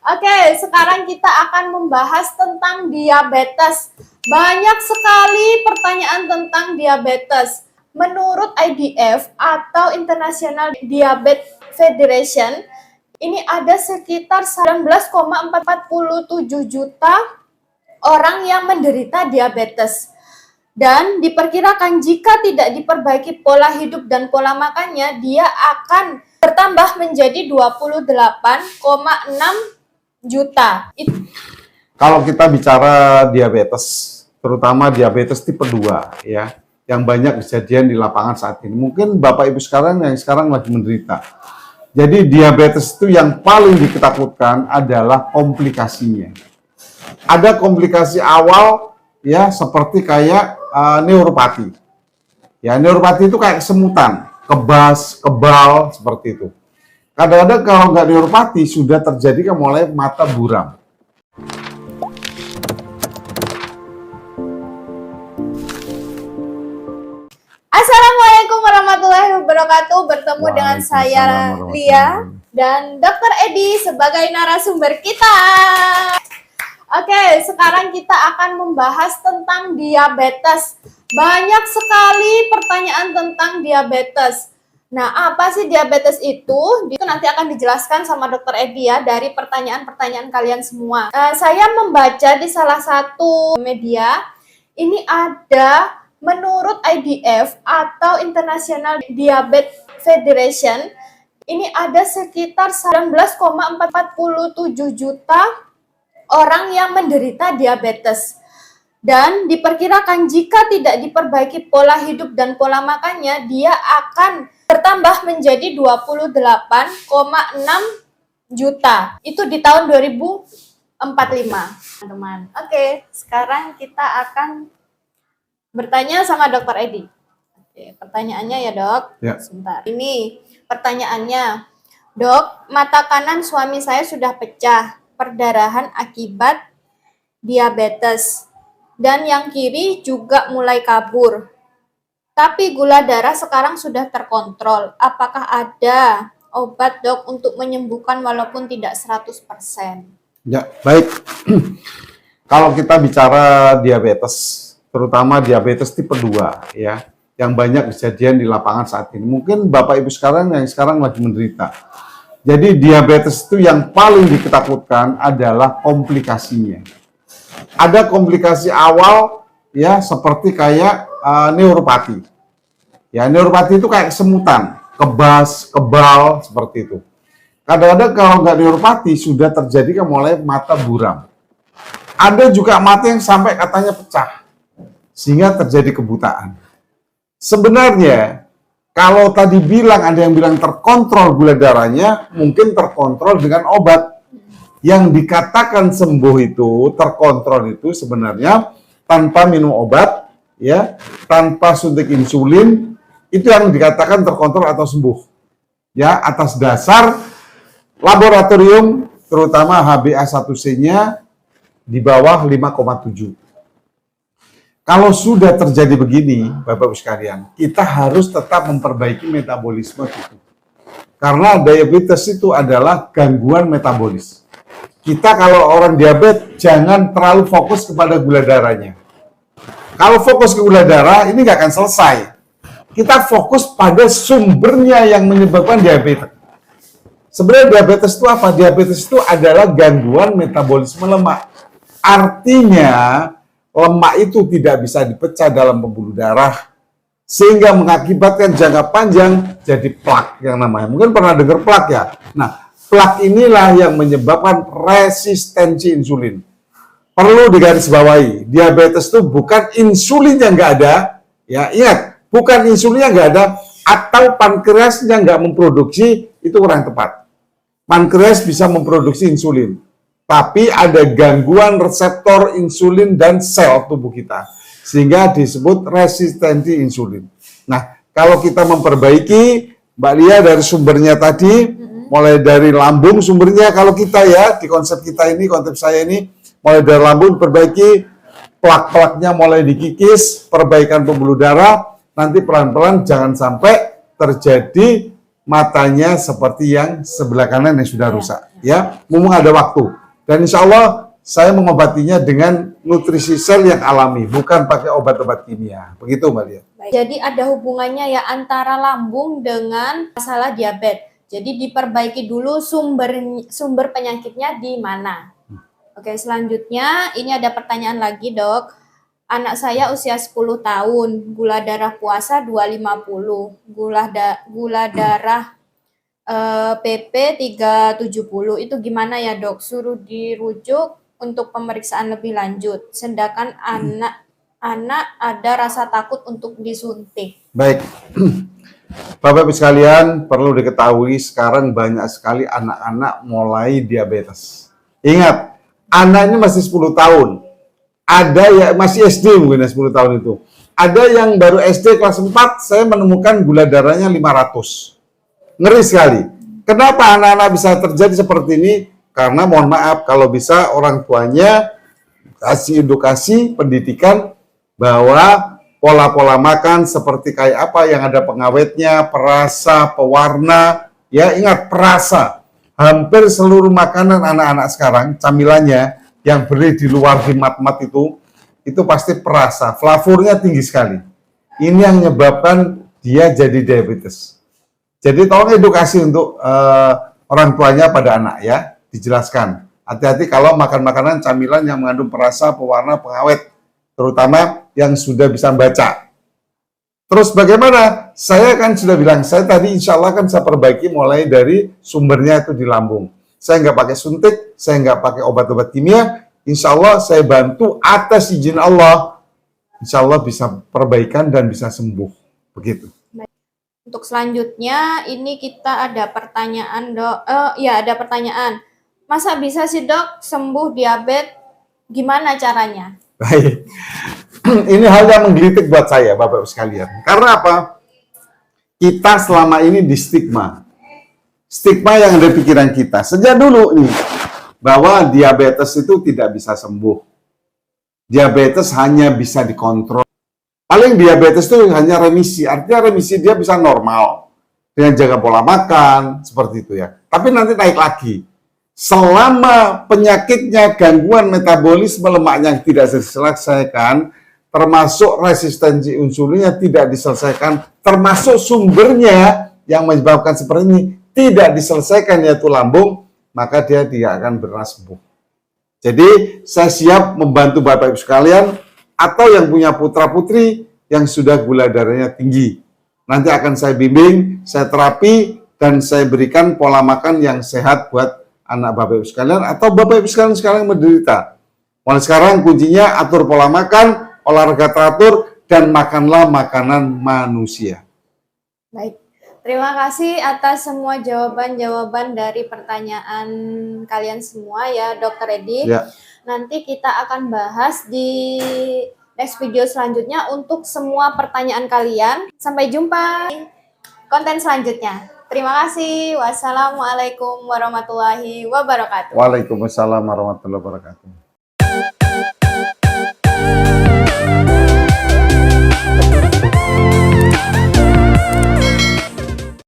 Oke, sekarang kita akan membahas tentang diabetes. Banyak sekali pertanyaan tentang diabetes. Menurut IDF atau International Diabetes Federation, ini ada sekitar 19,47 juta orang yang menderita diabetes. Dan diperkirakan jika tidak diperbaiki pola hidup dan pola makannya, dia akan bertambah menjadi 28,6 juta. Kalau kita bicara diabetes, terutama diabetes tipe 2 ya, yang banyak kejadian di lapangan saat ini. Mungkin Bapak Ibu sekarang yang sekarang lagi menderita. Jadi diabetes itu yang paling ditakutkan adalah komplikasinya. Ada komplikasi awal ya seperti kayak neuropati. Ya, neuropati itu kayak kesemutan, kebas, kebal seperti itu. Kadang-kadang kalau nggak neuropati sudah terjadi mulai mata buram. Assalamualaikum warahmatullahi wabarakatuh. Bertemu dengan saya Lia dan Dr. Edi sebagai narasumber kita. Oke, sekarang kita akan membahas tentang diabetes. Banyak sekali pertanyaan tentang diabetes. Nah, apa sih diabetes itu? Itu nanti akan dijelaskan sama Dr. Edi ya dari pertanyaan-pertanyaan kalian semua. Saya membaca di salah satu media, ini ada menurut IDF atau International Diabetes Federation, ini ada sekitar 19,47 juta orang yang menderita diabetes. Dan diperkirakan jika tidak diperbaiki pola hidup dan pola makannya, dia akan bertambah menjadi 28,6 juta. Itu di tahun 2045, teman-teman. Oke, sekarang kita akan bertanya sama Dr. Edi. Oke, pertanyaannya ya, Dok. Ya. Sebentar. Ini pertanyaannya. Dok, mata kanan suami saya sudah pecah, perdarahan akibat diabetes. Dan yang kiri juga mulai kabur. Tapi gula darah sekarang sudah terkontrol. Apakah ada obat, Dok, untuk menyembuhkan walaupun tidak 100%? Ya, baik. Kalau kita bicara diabetes, terutama diabetes tipe 2 ya, yang banyak kejadian di lapangan saat ini. Mungkin Bapak Ibu sekarang yang sekarang lagi menderita. Jadi diabetes itu yang paling ditakutkan adalah komplikasinya. Ada komplikasi awal ya seperti kayak neuropati. Ya, neuropati itu kayak kesemutan, kebas, kebal seperti itu. Kadang-kadang kalau nggak neuropati sudah terjadi mulai mata buram. Ada juga mata yang sampai katanya pecah sehingga terjadi kebutaan. Sebenarnya kalau tadi bilang ada yang bilang terkontrol gula darahnya, mungkin terkontrol dengan obat. Yang dikatakan sembuh itu, terkontrol itu sebenarnya tanpa minum obat, ya, tanpa suntik insulin, itu yang dikatakan terkontrol atau sembuh. Ya, atas dasar laboratorium, terutama HbA1c-nya di bawah 5,7. Kalau sudah terjadi begini, Bapak-Ibu sekalian, kita harus tetap memperbaiki metabolisme itu. Karena diabetes itu adalah gangguan metabolis. Kita kalau orang diabetes, jangan terlalu fokus kepada gula darahnya. Kalau fokus ke gula darah, ini nggak akan selesai. Kita fokus pada sumbernya yang menyebabkan diabetes. Sebenarnya diabetes itu apa? Diabetes itu adalah gangguan metabolisme lemak. Artinya, lemak itu tidak bisa dipecah dalam pembuluh darah sehingga mengakibatkan jangka panjang jadi plak yang namanya. Mungkin pernah dengar plak ya. Nah, plak inilah yang menyebabkan resistensi insulin. Perlu digarisbawahi, diabetes itu bukan insulin yang nggak ada, ya ingat, bukan insulinnya nggak ada atau pankreasnya nggak memproduksi, itu kurang tepat. Pankreas bisa memproduksi insulin. Tapi ada gangguan reseptor insulin dan sel tubuh kita. Sehingga disebut resistensi insulin. Nah, kalau kita memperbaiki, Mbak Lia dari sumbernya tadi, mulai dari lambung sumbernya, kalau kita ya, di konsep kita ini, konsep saya ini, mulai dari lambung diperbaiki, plak-plaknya mulai dikikis, perbaikan pembuluh darah, nanti pelan-pelan jangan sampai terjadi matanya seperti yang sebelah kanan yang sudah rusak. Ya. Ya, mumpung ada waktu. Dan insya Allah saya mengobatinya dengan nutrisi sel yang alami, bukan pakai obat-obat kimia. Begitu Mbak Lia. Jadi ada hubungannya ya antara lambung dengan masalah diabetes. Jadi diperbaiki dulu sumber penyakitnya di mana. Oke, selanjutnya ini ada pertanyaan lagi, Dok. Anak saya usia 10 tahun, gula darah puasa 250, gula darah PP 370. Itu gimana ya, Dok? Suruh dirujuk untuk pemeriksaan lebih lanjut. Sedangkan anak ada rasa takut untuk disuntik. Baik. Bapak Ibu sekalian, perlu diketahui sekarang banyak sekali anak-anak mulai diabetes. Ingat, anak ini masih 10 tahun. Ada ya masih SD mungkin 10 tahun itu. Ada yang baru SD kelas 4, saya menemukan gula darahnya 500. Ngeri sekali. Kenapa anak-anak bisa terjadi seperti ini? Karena mohon maaf, kalau bisa orang tuanya kasih edukasi, pendidikan bahwa pola-pola makan seperti kayak apa yang ada pengawetnya, perasa, pewarna, ya ingat perasa. Hampir seluruh makanan anak-anak sekarang, camilannya yang beli di luar di mat-mat itu pasti perasa, flavornya tinggi sekali. Ini yang menyebabkan dia jadi diabetes. Jadi tolong edukasi untuk orang tuanya pada anak ya, dijelaskan. Hati-hati kalau makan makanan camilan yang mengandung perasa, pewarna, pengawet, terutama yang sudah bisa baca. Terus bagaimana? Saya kan sudah bilang, saya tadi insya Allah kan saya perbaiki mulai dari sumbernya itu di lambung. Saya nggak pakai suntik, saya nggak pakai obat-obat kimia, insya Allah saya bantu atas izin Allah, insya Allah bisa perbaikan dan bisa sembuh. Begitu. Untuk selanjutnya, ini kita ada pertanyaan, Dok. Ada pertanyaan. Masa bisa sih, Dok, sembuh diabetes? Gimana caranya? Baik. Ini hal yang menggelitik buat saya, Bapak-Ibu sekalian. Karena apa? Kita selama ini di stigma. Stigma yang ada di pikiran kita. Sejak dulu nih, bahwa diabetes itu tidak bisa sembuh. Diabetes hanya bisa dikontrol. Paling diabetes itu hanya remisi. Artinya remisi dia bisa normal. Dengan jaga pola makan, seperti itu ya. Tapi nanti naik lagi. Selama penyakitnya gangguan metabolisme lemaknya yang tidak diselesaikan, termasuk resistensi insulinnya tidak diselesaikan, termasuk sumbernya yang menyebabkan seperti ini tidak diselesaikan yaitu lambung, maka dia tidak akan pernah sembuh. Jadi saya siap membantu Bapak Ibu sekalian atau yang punya putra-putri yang sudah gula darahnya tinggi. Nanti akan saya bimbing, saya terapi, dan saya berikan pola makan yang sehat buat anak Bapak Ibu sekalian atau Bapak Ibu sekalian sekarang menderita. Mulai sekarang kuncinya atur pola makan, olahraga teratur, dan makanlah makanan manusia. Baik, terima kasih atas semua jawaban-jawaban dari pertanyaan kalian semua ya, Dr. Edi. Ya. Nanti kita akan bahas di next video selanjutnya untuk semua pertanyaan kalian. Sampai jumpa di konten selanjutnya. Terima kasih. Wassalamualaikum warahmatullahi wabarakatuh. Waalaikumsalam warahmatullahi wabarakatuh.